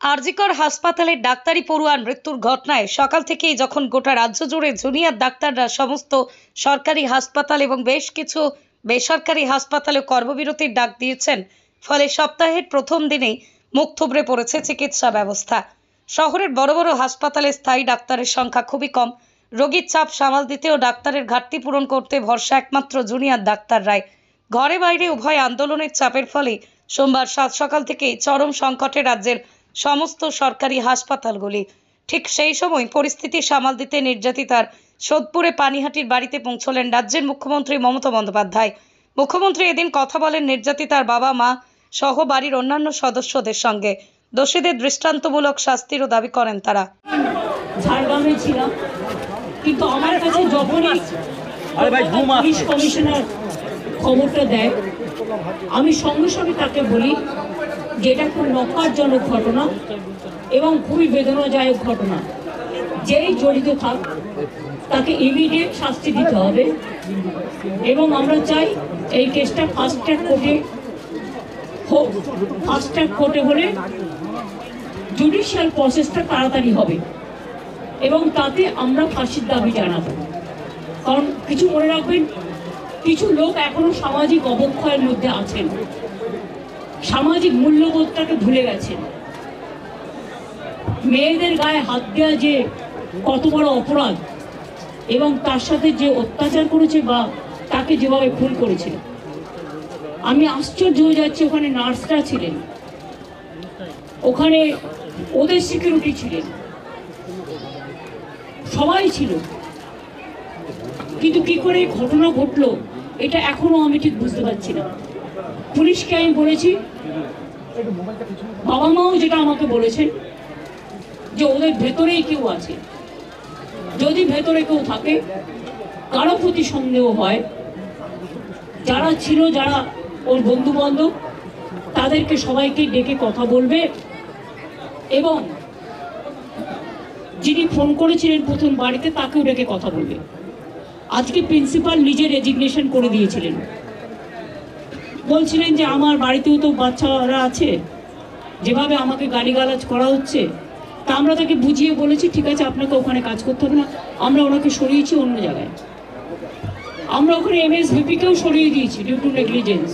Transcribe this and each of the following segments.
আরজিকর হাসপাতালে ডাক্তারি পড়ুয়ার মৃত্যুর ঘটনায় সকাল থেকেই যখন গোটা রাজ্য জুড়ে জুনিয়র ডাক্তাররা সমস্ত সরকারি হাসপাতাল এবং বেশ কিছু বেসরকারি হাসপাতালে কর্মবিরতির ডাক দিয়েছেন, ফলে সপ্তাহের প্রথম দিনেই মুখ থুবড়ে পড়েছে চিকিৎসা ব্যবস্থা। শহরের বড় বড় হাসপাতালে স্থায়ী ডাক্তারের সংখ্যা খুবই কম। রোগীর চাপ সামাল দিতেও ডাক্তারের ঘাটতি পূরণ করতে ভরসা একমাত্র জুনিয়র ডাক্তাররাই। ঘরে বাইরে উভয় আন্দোলনের চাপের ফলে সোমবার সাত সকাল থেকেই চরম সংকটে রাজ্যের সমস্ত সরকারি হাসপাতালগুলি। ঠিক সেই সময় পরিস্থিতি সামাল দিতে নির্যাতিতার সোদপুরে পানিহাটির বাড়িতে পৌঁছলেন রাজ্যের মুখ্যমন্ত্রী মমতা বন্দ্যোপাধ্যায়। মুখ্যমন্ত্রী এদিন কথা বলেন নির্যাতিতার বাবা মা সহ বাড়ির অন্যান্য সদস্যদের সঙ্গে। দোষীদের দৃষ্টান্তমূলক শাস্তিরও দাবি করেন তারা। ঝাড়গ্রামে ছিলাম, কিন্তু আমার কাছে যখনই পুলিশ কমিশনার খবরটা দেয়, আমি সঙ্গে সঙ্গে তাকে বলি যে এটা খুব নকারজনক ঘটনা এবং খুবই বেদনাদায়ক ঘটনা। যেই জড়িত থাক তাকে ইমিডিয়েট শাস্তি দিতে হবে এবং আমরা চাই এই কেসটা ফাস্ট ট্র্যাক কোর্টে হোক। ফাস্ট ট্র্যাক কোর্টে হলে জুডিশিয়াল প্রসেসটা তাড়াতাড়ি হবে এবং তাতে আমরা ফাঁসির দাবি জানাবো। কারণ কিছু মনে রাখবেন, কিছু লোক এখনো সামাজিক অবক্ষয়ের মধ্যে আছেন, সামাজিক মূল্যবোধটাকে ভুলে গেছেন। মেয়েদের গায়ে হাত দেওয়া যে কত বড় অপরাধ এবং তার সাথে যে অত্যাচার করেছে বা তাকে যেভাবে খুন করেছে, আমি আশ্চর্য হয়ে যাচ্ছি। ওখানে নার্সরা ছিলেন, ওখানে ওদের সিকিউরিটি ছিলেন, সবাই ছিল, কিন্তু কি করে ঘটনা ঘটলো এটা এখনো আমি ঠিক বুঝতে পারছি না। পুলিশকে আমি বলেছি, বাবা মাও যেটা আমাকে বলেছেন যে ওদের ভেতরেই কেউ আছে। যদি ভেতরে কেউ থাকে, কারো প্রতি সন্দেহ হয়, যারা ছিল, যারা ওর বন্ধু বান্ধব, তাদেরকে সবাইকে ডেকে কথা বলবে এবং যিনি ফোন করেছিলেন প্রথম বাড়িতে তাকেও ডেকে কথা বলবে। আজকে প্রিন্সিপাল নিজে রেজিগনেশন করে দিয়েছিলেন, বলছিলেন যে আমার বাড়িতেও তো বাচ্চারা আছে, যেভাবে আমাকে গালিগালাজ করা হচ্ছে। তা আমরা তাকে বুঝিয়ে বলেছি, ঠিক আছে আপনাকে ওখানে কাজ করতে হবে না, আমরা ওনাকে সরিয়েছি অন্য জায়গায়। আমরা ওখানে MSVPকেও সরিয়ে দিয়েছি ডিউ টু নেগলিজেন্স।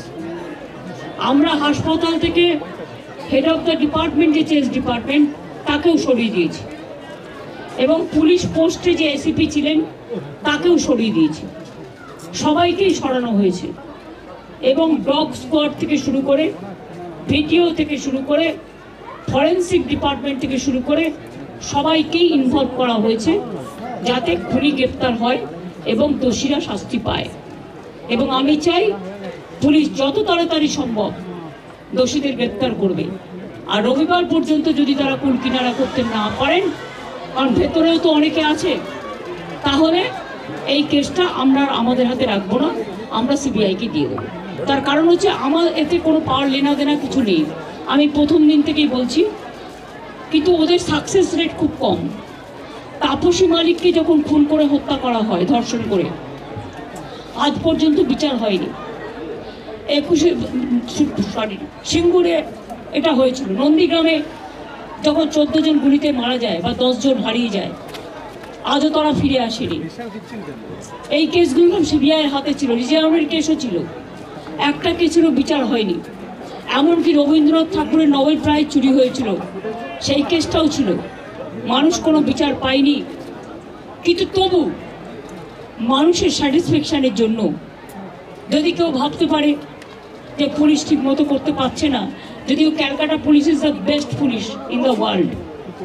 আমরা হাসপাতাল থেকে হেড অফ দ্য ডিপার্টমেন্ট, যে চেস ডিপার্টমেন্ট, তাকেও সরিয়ে দিয়েছি এবং পুলিশ পোস্টে যে ACP ছিলেন তাকেও সরিয়ে দিয়েছি। সবাইকেই সরানো হয়েছে এবং ডগ স্কোয়াড থেকে শুরু করে, ভিডিও থেকে শুরু করে, ফরেন্সিক ডিপার্টমেন্ট থেকে শুরু করে সবাইকেই ইনভলভ করা হয়েছে যাতে খুনি গ্রেপ্তার হয় এবং দোষীরা শাস্তি পায়। এবং আমি চাই পুলিশ যত তাড়াতাড়ি সম্ভব দোষীদের গ্রেপ্তার করবে। আর রবিবার পর্যন্ত যদি তারা কুল কিনারা করতে না পারেন, কারণ ভেতরেও তো অনেকে আছে, তাহলে এই কেসটা আমরা আমাদের হাতে রাখবো না, আমরা CBI-কে দিয়ে দেবো। তার কারণ হচ্ছে আমার এতে কোনো পাওয়ার লেনা দেনা কিছু নেই, আমি প্রথম দিন থেকেই বলছি। কিন্তু ওদের সাকসেস রেট খুব কম। তাপসী মালিককে যখন খুন করে হত্যা করা হয়, ধর্ষণ করে, আজ পর্যন্ত বিচার হয়নি। সিঙ্গুরে এটা হয়েছিল, নন্দীগ্রামে যখন 14 জন গুলিতে মারা যায় বা 10 জন হারিয়ে যায়, আজও তারা ফিরে আসেনি। এই কেসগুলো CBI-এর হাতে ছিল, রিজার্ভের কেসও ছিল, একটা কেসেরও বিচার হয়নি। এমনকি রবীন্দ্রনাথ ঠাকুরের নোবেল প্রাইজ চুরি হয়েছিল, সেই কেসটাও ছিল, মানুষ কোনো বিচার পায়নি। কিন্তু তবু মানুষের স্যাটিসফ্যাকশানের জন্য যদি কেউ ভাবতে পারে যে পুলিশ ঠিক মতো করতে পারছে না, যদিও Calcutta police is the best police in the world,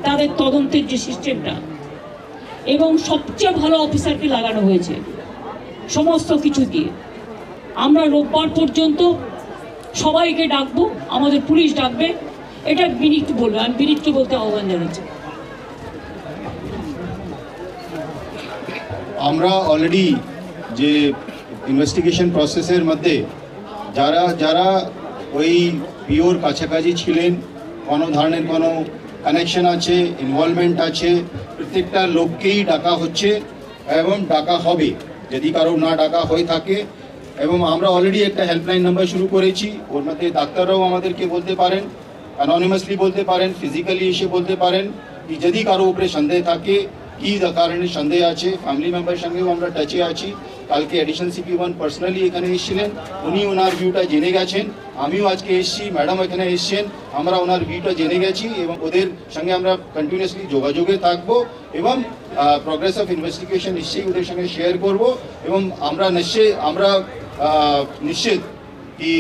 তাদের তদন্তের যে সিস্টেমটা এবং সবচেয়ে ভালো অফিসারকে লাগানো হয়েছে সমস্ত কিছু দিয়ে। আমরা রোববার পর্যন্ত সবাইকে ডাকবো, আমাদের পুলিশ ডাকবে, এটা বিনীত বলবে, আমি বিনীতকে বলতে আহ্বান জানাচ্ছি। আমরা অলরেডি যে ইনভেস্টিগেশন প্রসেসের মধ্যে যারা যারা ওই পিওর কাছাকাছি ছিলেন, কোনো ধরনের কোনো কানেকশন আছে, ইনভলভমেন্ট আছে, প্রত্যেকটা লোককেই ডাকা হচ্ছে এবং ডাকা হবে যদি কারো না ডাকা হয়ে থাকে। এবং আমরা অলরেডি একটা হেল্পলাইন নাম্বার শুরু করেছি, ওর মধ্যে ডাক্তাররাও আমাদেরকে বলতে পারেন অ্যানোনিমাসলি বলতে পারেন, ফিজিক্যালি এসে বলতে পারেন কি যদি কারো উপরে সন্দেহ থাকে, কি কারণে সন্দেহ আছে। ফ্যামিলি মেম্বার সঙ্গেও আমরা টাচে আছি। কালকে অ্যাডিশনাল CP1 পার্সোনালি এখানে এসেছিলেন, উনি ওনার ভিউটা জেনে গেছেন। আমিও আজকে এসেছি, ম্যাডাম এখানে এসেছেন, আমরা ওনার ভিউটা জেনে গেছি এবং ওদের সঙ্গে আমরা কন্টিনিউয়াসলি যোগাযোগে থাকবো এবং প্রোগ্রেস অফ ইনভেস্টিগেশন নিশ্চয়ই ওদের সঙ্গে শেয়ার করব এবং আমরা নিশ্চিত কি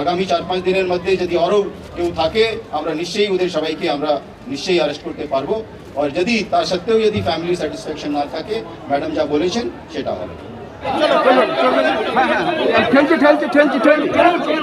আগামী 4-5 দিনের মধ্যে যদি আরও কেউ থাকে আমরা নিশ্চয়ই ওদের সবাইকে আমরা নিশ্চয়ই অ্যারেস্ট করতে পারবো। আর যদি তার সত্ত্বেও যদি ফ্যামিলি স্যাটিসফ্যাকশন না থাকে, ম্যাডাম যা বলেছেন সেটা হবে। ঠেলছি